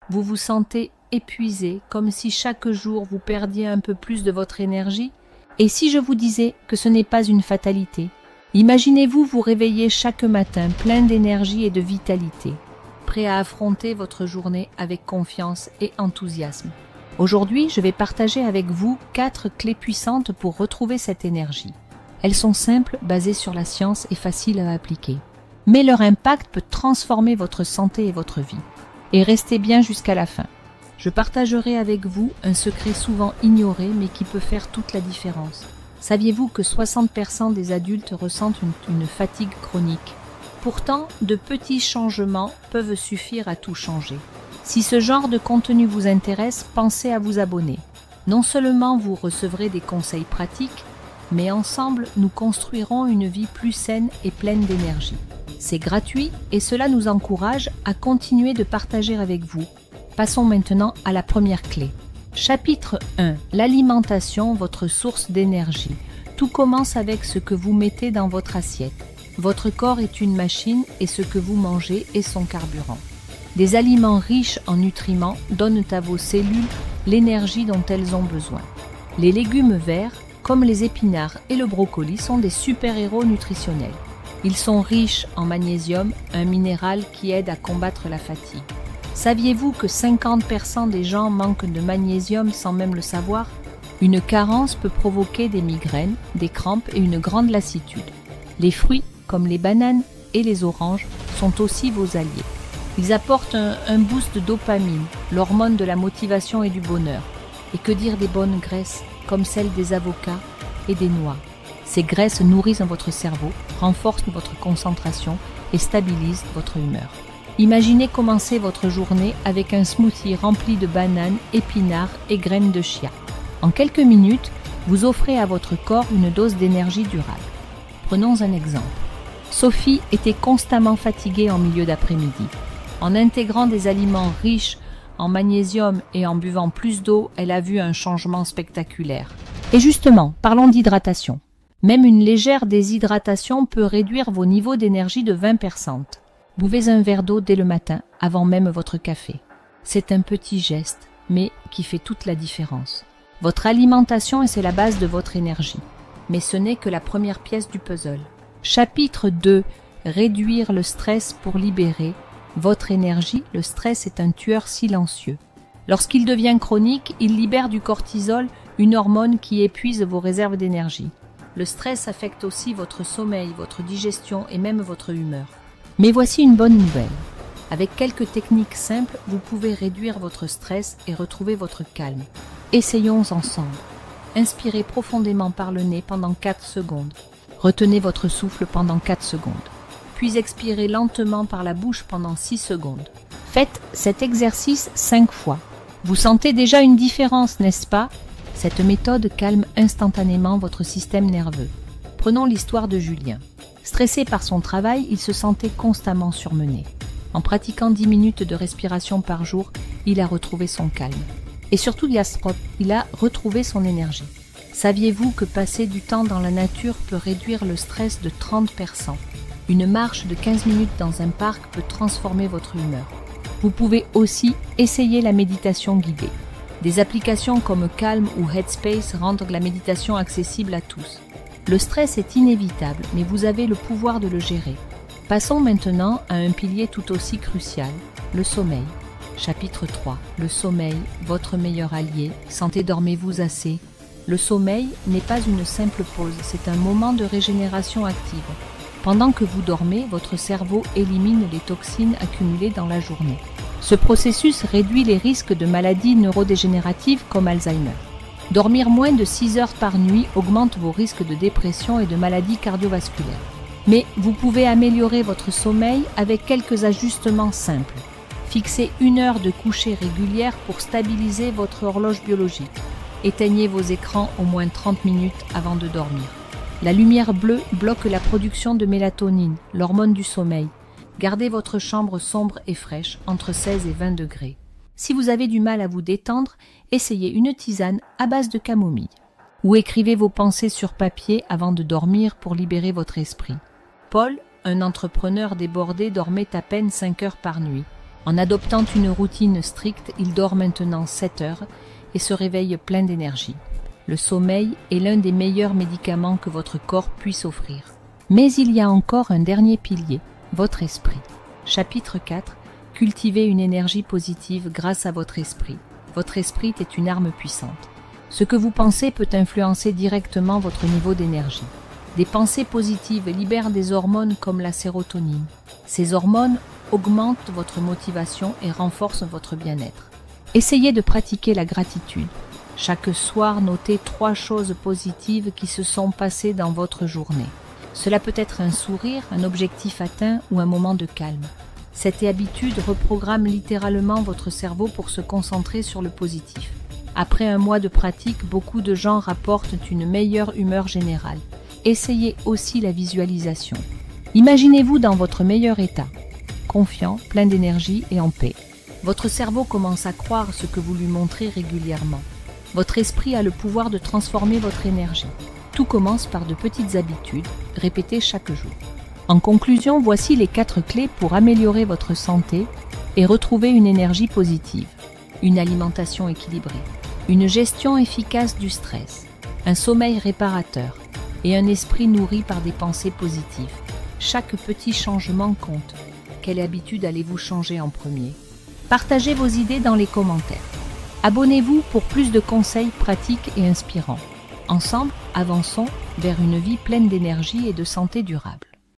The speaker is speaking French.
Vous vous sentez épuisé, comme si chaque jour vous perdiez un peu plus de votre énergie? Et si je vous disais que ce n'est pas une fatalité? Imaginez-vous vous réveiller chaque matin plein d'énergie et de vitalité, prêt à affronter votre journée avec confiance et enthousiasme. Aujourd'hui, je vais partager avec vous 4 clés puissantes pour retrouver cette énergie. Elles sont simples, basées sur la science et faciles à appliquer. Mais leur impact peut transformer votre santé et votre vie. Et restez bien jusqu'à la fin. Je partagerai avec vous un secret souvent ignoré mais qui peut faire toute la différence. Saviez-vous que 60% des adultes ressentent une fatigue chronique? Pourtant, de petits changements peuvent suffire à tout changer. Si ce genre de contenu vous intéresse, pensez à vous abonner. Non seulement vous recevrez des conseils pratiques, mais ensemble, nous construirons une vie plus saine et pleine d'énergie. C'est gratuit et cela nous encourage à continuer de partager avec vous. Passons maintenant à la première clé. Chapitre 1. L'alimentation, votre source d'énergie. Tout commence avec ce que vous mettez dans votre assiette. Votre corps est une machine et ce que vous mangez est son carburant. Des aliments riches en nutriments donnent à vos cellules l'énergie dont elles ont besoin. Les légumes verts, comme les épinards et le brocoli, sont des super-héros nutritionnels. Ils sont riches en magnésium, un minéral qui aide à combattre la fatigue. Saviez-vous que 50% des gens manquent de magnésium sans même le savoir? Une carence peut provoquer des migraines, des crampes et une grande lassitude. Les fruits, comme les bananes et les oranges, sont aussi vos alliés. Ils apportent un boost de dopamine, l'hormone de la motivation et du bonheur. Et que dire des bonnes graisses, comme celles des avocats et des noix? Ces graisses nourrissent votre cerveau, renforcent votre concentration et stabilisent votre humeur. Imaginez commencer votre journée avec un smoothie rempli de bananes, épinards et graines de chia. En quelques minutes, vous offrez à votre corps une dose d'énergie durable. Prenons un exemple. Sophie était constamment fatiguée en milieu d'après-midi. En intégrant des aliments riches en magnésium et en buvant plus d'eau, elle a vu un changement spectaculaire. Et justement, parlons d'hydratation. Même une légère déshydratation peut réduire vos niveaux d'énergie de 20%. Buvez un verre d'eau dès le matin, avant même votre café. C'est un petit geste, mais qui fait toute la différence. Votre alimentation, c'est la base de votre énergie. Mais ce n'est que la première pièce du puzzle. Chapitre 2. Réduire le stress pour libérer votre énergie. Le stress est un tueur silencieux. Lorsqu'il devient chronique, il libère du cortisol, une hormone qui épuise vos réserves d'énergie. Le stress affecte aussi votre sommeil, votre digestion et même votre humeur. Mais voici une bonne nouvelle. Avec quelques techniques simples, vous pouvez réduire votre stress et retrouver votre calme. Essayons ensemble. Inspirez profondément par le nez pendant 4 secondes. Retenez votre souffle pendant 4 secondes. Puis expirez lentement par la bouche pendant 6 secondes. Faites cet exercice 5 fois. Vous sentez déjà une différence, n'est-ce pas? Cette méthode calme instantanément votre système nerveux. Prenons l'histoire de Julien. Stressé par son travail, il se sentait constamment surmené. En pratiquant 10 minutes de respiration par jour, il a retrouvé son calme. Et surtout, il a retrouvé son énergie. Saviez-vous que passer du temps dans la nature peut réduire le stress de 30%? Une marche de 15 minutes dans un parc peut transformer votre humeur. Vous pouvez aussi essayer la méditation guidée. Des applications comme Calm ou Headspace rendent la méditation accessible à tous. Le stress est inévitable, mais vous avez le pouvoir de le gérer. Passons maintenant à un pilier tout aussi crucial, le sommeil. Chapitre 3. Le sommeil, votre meilleur allié. Santé, dormez-vous assez? Le sommeil n'est pas une simple pause, c'est un moment de régénération active. Pendant que vous dormez, votre cerveau élimine les toxines accumulées dans la journée. Ce processus réduit les risques de maladies neurodégénératives comme Alzheimer. Dormir moins de 6 heures par nuit augmente vos risques de dépression et de maladies cardiovasculaires. Mais vous pouvez améliorer votre sommeil avec quelques ajustements simples. Fixez 1 heure de coucher régulière pour stabiliser votre horloge biologique. Éteignez vos écrans au moins 30 minutes avant de dormir. La lumière bleue bloque la production de mélatonine, l'hormone du sommeil. Gardez votre chambre sombre et fraîche, entre 16 et 20 degrés. Si vous avez du mal à vous détendre, essayez une tisane à base de camomille. Ou écrivez vos pensées sur papier avant de dormir pour libérer votre esprit. Paul, un entrepreneur débordé, dormait à peine 5 heures par nuit. En adoptant une routine stricte, il dort maintenant 7 heures et se réveille plein d'énergie. Le sommeil est l'un des meilleurs médicaments que votre corps puisse offrir. Mais il y a encore un dernier pilier, votre esprit. Chapitre 4. Cultivez une énergie positive grâce à votre esprit. Votre esprit est une arme puissante. Ce que vous pensez peut influencer directement votre niveau d'énergie. Des pensées positives libèrent des hormones comme la sérotonine. Ces hormones augmentent votre motivation et renforcent votre bien-être. Essayez de pratiquer la gratitude. Chaque soir, notez 3 choses positives qui se sont passées dans votre journée. Cela peut être un sourire, un objectif atteint ou un moment de calme. Cette habitude reprogramme littéralement votre cerveau pour se concentrer sur le positif. Après un mois de pratique, beaucoup de gens rapportent une meilleure humeur générale. Essayez aussi la visualisation. Imaginez-vous dans votre meilleur état, confiant, plein d'énergie et en paix. Votre cerveau commence à croire ce que vous lui montrez régulièrement. Votre esprit a le pouvoir de transformer votre énergie. Tout commence par de petites habitudes, répétées chaque jour. En conclusion, voici les 4 clés pour améliorer votre santé et retrouver une énergie positive. Une alimentation équilibrée, une gestion efficace du stress, un sommeil réparateur et un esprit nourri par des pensées positives. Chaque petit changement compte. Quelle habitude allez-vous changer en premier? Partagez vos idées dans les commentaires. Abonnez-vous pour plus de conseils pratiques et inspirants. Ensemble, avançons vers une vie pleine d'énergie et de santé durable.